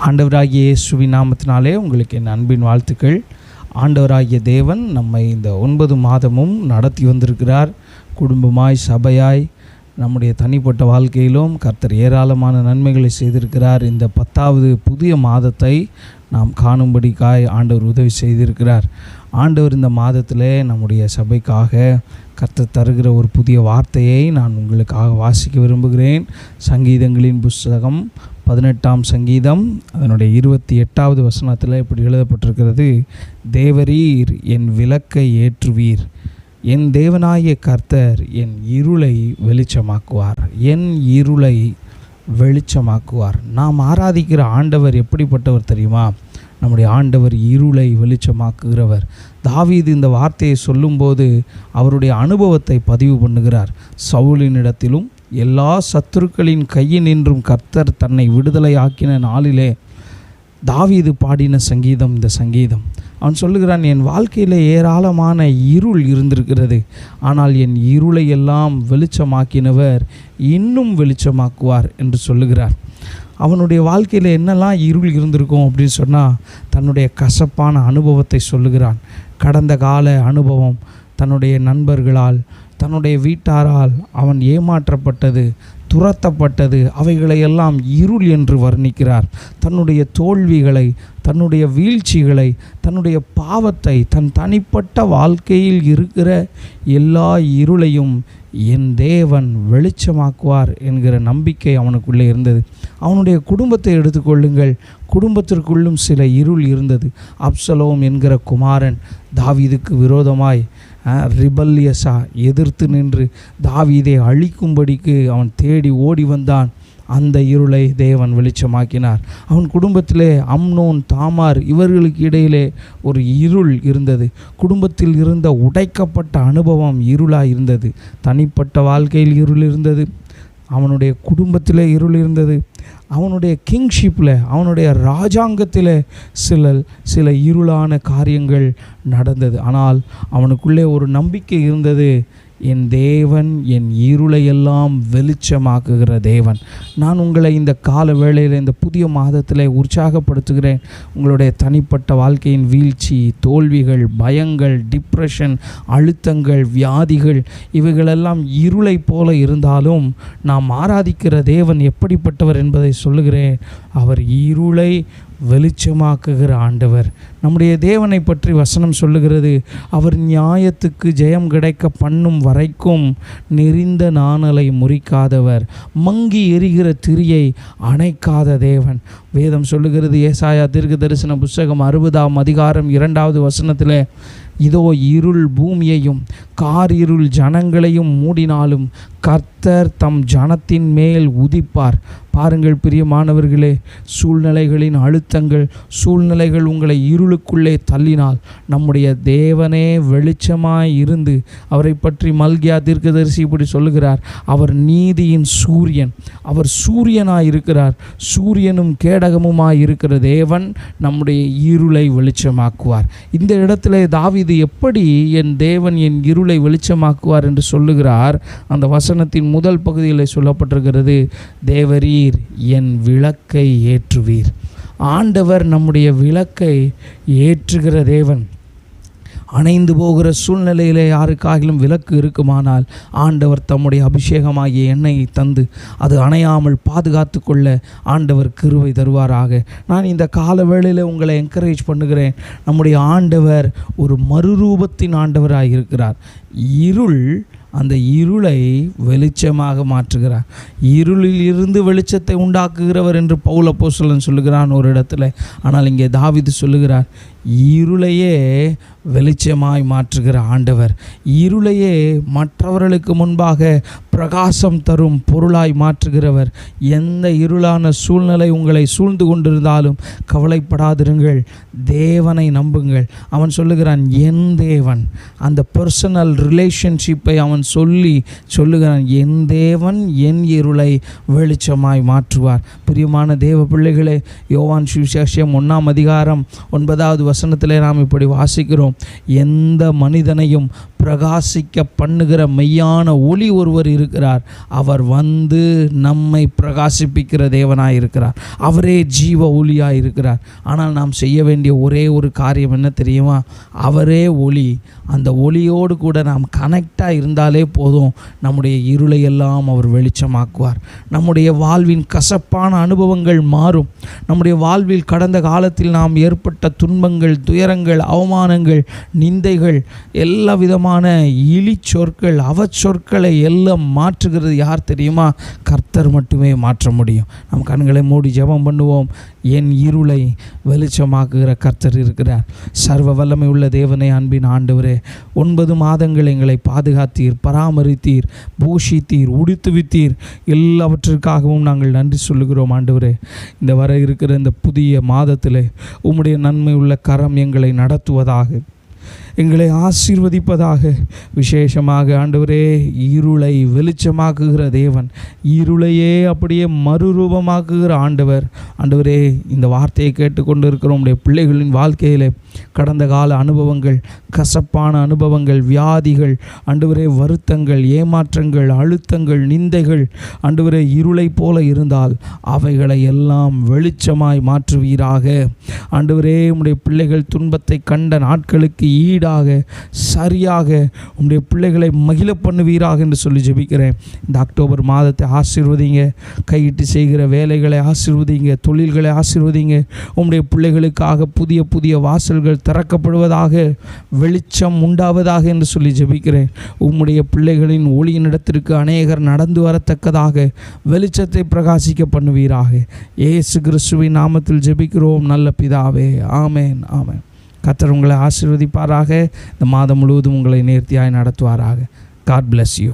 ஆண்டவராகிய இயேசுவின் நாமத்தினாலே உங்களுக்கு என் அன்பின் வாழ்த்துக்கள். ஆண்டவராகிய தேவன் நம்மை இந்த 9 மாதமும் நடத்தி வந்திருக்கிறார். குடும்பமாய், சபையாய், நம்முடைய தனிப்பட்ட வாழ்க்கையிலும் கர்த்தர் ஏராளமான நன்மைகளை செய்திருக்கிறார். இந்த 10வது புதிய மாதத்தை நாம் காணும்படிக்காய் ஆண்டவர் உதவி செய்திருக்கிறார். ஆண்டவர் இந்த மாதத்தில் நம்முடைய சபைக்காக கர்த்தர் தருகிற ஒரு புதிய வார்த்தையை நான் உங்களுக்காக வாசிக்க விரும்புகிறேன். சங்கீதங்களின் புஸ்தகம் 18ஆம் சங்கீதம் அதனுடைய 28வது வசனத்தில் இப்படி எழுதப்பட்டிருக்கிறது: தேவரீர் என் விளக்கை ஏற்றுவீர், என் தேவனாகிய கர்த்தர் என் இருளை வெளிச்சமாக்குவார், என் இருளை வெளிச்சமாக்குவார். நாம் ஆராதிக்கிற ஆண்டவர் எப்படிப்பட்டவர் தெரியுமா? நம்முடைய ஆண்டவர் இருளை வெளிச்சமாக்குகிறவர். தாவீது இந்த வார்த்தையை சொல்லும்போது அவருடைய அனுபவத்தை பதிவு பண்ணுகிறார். சவுலினிடத்திலும் எல்லா சத்துருக்களின் கையினின்றும் கர்த்தர் தன்னை விடுதலை ஆக்கின நாளிலே தாவீது பாடின சங்கீதம் இந்த சங்கீதம். அவன் சொல்லுகிறான், என் வாழ்க்கையில் ஏராளமான இருள் இருந்திருக்கிறது, ஆனால் என் இருளை எல்லாம் வெளிச்சமாக்கினவர் இன்னும் வெளிச்சமாக்குவார் என்று சொல்லுகிறார். அவனுடைய வாழ்க்கையில் என்னெல்லாம் இருள் இருந்திருக்கும் அப்படின்னு சொன்னால் தன்னுடைய கசப்பான அனுபவத்தை சொல்லுகிறான். கடந்த கால அனுபவம், தன்னுடைய நண்பர்களால், தன்னுடைய வீட்டாரால் அவன் ஏமாற்றப்பட்டது, துரத்தப்பட்டது, அவைகளையெல்லாம் இருள் என்று வர்ணிக்கிறார். தன்னுடைய தோல்விகளை, தன்னுடைய வீழ்ச்சிகளை, தன்னுடைய பாவத்தை, தன் தனிப்பட்ட வாழ்க்கையில் இருக்கிற எல்லா இருளையும் என் தேவன் வெளிச்சமாக்குவார் என்கிற நம்பிக்கை அவனுக்குள்ளே இருந்தது. அவனுடைய குடும்பத்தை எடுத்துக்கொள்ளுங்கள். குடும்பத்திற்குள்ளும் சில இருள் இருந்தது. அப்சலோம் என்கிற குமாரன் தாவீதுக்கு விரோதமாய் ரிபல்லியஸா எதிர்த்து நின்று தாவீதை அழிக்கும்படிக்கு அவன் தேடி ஓடி வந்தான். அந்த இருளை தேவன் வெளிச்சமாக்கினார். அவன் குடும்பத்திலே அம்னோன், தாமார் இவர்களுக்கு இடையிலே ஒரு இருள் இருந்தது. குடும்பத்தில் இருந்த உடைக்கப்பட்ட அனுபவம் இருளாக இருந்தது. தனிப்பட்ட வாழ்க்கையில் இருள் இருந்தது, அவனுடைய குடும்பத்தில் இருள் இருந்தது, அவனுடைய கிங்ஷிப்பில், அவனுடைய ராஜாங்கத்தில் சில இருளான காரியங்கள் நடந்தது. ஆனால் அவனுக்குள்ளே ஒரு நம்பிக்கை இருந்தது, என் தேவன் என் இருளையெல்லாம் வெளிச்சமாக்குகிற தேவன். நான் உங்களை இந்த கால வேளையில், இந்த புதிய மாதத்தில் உற்சாகப்படுத்துகிறேன். உங்களுடைய தனிப்பட்ட வாழ்க்கையின் வீழ்ச்சி, தோல்விகள், பயங்கள், டிப்ரெஷன், அழுத்தங்கள், வியாதிகள் இவைகளெல்லாம் இருளை போல இருந்தாலும் நாம் ஆராதிக்கிற தேவன் எப்படிப்பட்டவர் என்பதை சொல்லுகிறேன். அவர் இருளை வெளிச்சமாக்குகிற ஆண்டவர். நம்முடைய தேவனை பற்றி வசனம் சொல்லுகிறது, அவர் நியாயத்துக்கு ஜெயம் கிடைக்க பண்ணும் வரைக்கும் நெறிந்த நாணலை முறிக்காதவர், மங்கி எரிகிற திரியை அணைக்காத தேவன். வேதம் சொல்லுகிறது, ஏசாயா தீர்க்க தரிசன புஸ்தகம் 60ஆம் அதிகாரம் 2வது வசனத்தில், இதோ இருள் பூமியையும் காரிருள் ஜனங்களையும் மூடினாலும் கர்த்தர் தம் ஜனத்தின் மேல் உதிப்பார். பாருங்கள் பிரியமானவர்களே, சூழ்நிலைகளின் அழுத்தங்கள், சூழ்நிலைகள் உங்களை இருளுக்குள்ளே தள்ளினால் நம்முடைய தேவனே வெளிச்சமாய் இருந்து, அவரை பற்றி மல்கியா தீர்க்கதரிசி இப்படி சொல்லுகிறார், அவர் நீதியின் சூரியன், அவர் சூரியனாய் இருக்கிறார், சூரியனும் கேடகமுமாய் இருக்கிற தேவன் நம்முடைய இருளை வெளிச்சமாக்குவார். இந்த இடத்துல தாவீது எப்படி என் தேவன் என் இருளை வெளிச்சமாக்குவார் என்று சொல்லுகிறார். அந்த வசனத்தின் முதல் பகுதியில் சொல்லப்பட்டிருக்கிறது, தேவரீர் என் விளக்கை ஏற்றுவீர். ஆண்டவர் நம்முடைய விளக்கை ஏற்றுகிற தேவன். அணைந்து போகிற சூழ்நிலையிலே யாருக்காகிலும் விளக்கு இருக்குமானால் ஆண்டவர் தம்முடைய அபிஷேகமாகிய எண்ணெயை தந்து அது அணையாமல் பாதுகாத்து கொள்ள ஆண்டவர் கிருபை தருவாராக. நான் இந்த கால வேளையில் உங்களை என்கரேஜ் பண்ணுகிறேன். நம்முடைய ஆண்டவர் ஒரு மறுரூபத்தின் ஆண்டவராக இருக்கிறார். இருள், அந்த இருளை வெளிச்சமாக மாற்றுகிறார். இருளில் இருந்து வெளிச்சத்தை உண்டாக்குகிறவர் என்று பவுல் அப்போஸ்தலன் சொல்லுகிறான் ஒரு இடத்துல. ஆனால் இங்கே தாவீது சொல்லுகிறார், இருளையே வெளிச்சமாய் மாற்றுகிற ஆண்டவர், இருளையே மற்றவர்களுக்கு முன்பாக பிரகாசம் தரும் பொருளாய் மாற்றுகிறவர். எந்த இருளான சூழ்நிலை உங்களை சூழ்ந்து கொண்டிருந்தாலும் கவலைப்படாதிருங்கள், தேவனை நம்புங்கள். அவன் சொல்லுகிறான், என் தேவன். அந்த பர்சனல் ரிலேஷன்ஷிப்பை அவன் சொல்லுகிறான், என் தேவன் என் இருளை வெளிச்சமாய் மாற்றுவார். பிரியமான தேவ பிள்ளைகளே, யோவான் சுவிசேஷம் 1ஆம் அதிகாரம் 9வது வசனத்திலே நாம் இப்படி வாசிக்கிறோம், எந்த மனிதனையும் பிரகாசிக்க பண்ணுகிற மெய்யான ஒளி ஒருவர் இருக்கிறார், அவர் வந்து நம்மை பிரகாசிப்பிக்கிற தேவனாய் இருக்கிறார், அவரே ஜீவ ஒளியாய் இருக்கிறார். ஆனால் நாம் செய்ய வேண்டிய ஒரே ஒரு காரியம் என்ன தெரியுமா? அவரே ஒளி, அந்த ஒளியோடு கூட நாம் கனெக்டாக இருந்தாலே போதும், நம்முடைய இருளை எல்லாம் அவர் வெளிச்சமாக்குவார். நம்முடைய வாழ்வின் கசப்பான அனுபவங்கள் மாறும். நம்முடைய வாழ்வில் கடந்த காலத்தில் நாம் ஏற்பட்ட துன்பங்கள், துயரங்கள், அவமானங்கள், நிந்தைகள், எல்லா விதமான இழிச்சொற்கள், அவச்சொற்களை எல்லாம் மாற்றுகிறது யார் தெரியுமா? கர்த்தர் மட்டுமே மாற்ற முடியும். நம் கண்களை மூடி ஜெபம் பண்ணுவோம். என் இருளை வெளிச்சமாக்குகிற கர்த்தர் இருக்கிறார். சர்வ வல்லமை உள்ள தேவனே, அன்பின் ஆண்டவரே, 9 மாதங்கள் எங்களை பாதுகாத்தீர், பராமரித்தீர், போஷித்தீர், உடுத்துவித்தீர். எல்லாவற்றிற்காகவும் நாங்கள் நன்றி சொல்லுகிறோம் ஆண்டவரே. இந்த வர இருக்கிற இந்த புதிய மாதத்தில் உம்முடைய நன்மை உள்ள கரம் எங்களை நடத்துவதாக, எங்களை ஆசீர்வதிப்பதாக. விசேஷமாக ஆண்டவரே, இருளை வெளிச்சமாக்குகிற தேவன், இருளையே அப்படியே மறுரூபமாக்குகிற ஆண்டவர். ஆண்டவரே, இந்த வார்த்தையை கேட்டுக்கொண்டு இருக்கிற உம்முடைய பிள்ளைகளின் வாழ்க்கையில் கடந்த கால அனுபவங்கள், கசப்பான அனுபவங்கள், வியாதிகள், ஆண்டவரே வருத்தங்கள், ஏமாற்றங்கள், அழுத்தங்கள், நிந்தைகள், ஆண்டவரே இருளை போல இருந்தால் அவைகளை எல்லாம் வெளிச்சமாய் மாற்றுவீராக. ஆண்டவரே, உம்முடைய பிள்ளைகள் துன்பத்தை கண்ட நாட்களுக்கு ஈடாக சரியாக உம்முடைய பிள்ளைகளை மகிழ பண்ணுவீராக என்று சொல்லி ஜெபிக்கிறேன். இந்த அக்டோபர் மாதத்தை ஆசீர்வதிங்க. கையிட்டு செய்கிற வேலைகளை ஆசீர்வதிங்க, தொழில்களை ஆசீர்வதிங்க. உம்முடைய பிள்ளைகளுக்காக புதிய புதிய வாசல்கள் திறக்கப்படுவதாக, வெளிச்சம் உண்டாவதாக என்று சொல்லி ஜெபிக்கிறேன். உம்முடைய பிள்ளைகளின் ஒளியினிடத்திற்கு அநேகர் நடந்து வரத்தக்கதாக வெளிச்சத்தை பிரகாசிக்க பண்ணுவீராக. இயேசு கிறிஸ்துவின் நாமத்தில் ஜெபிக்கிறோம் நல்ல பிதாவே. ஆமேன், ஆமேன். கர்த்தர் உங்களை ஆசீர்வதிப்பாராக. இந்த மாதம் முழுவதும் உங்களை நேர்த்தியாய் நடத்துவாராக. God bless you.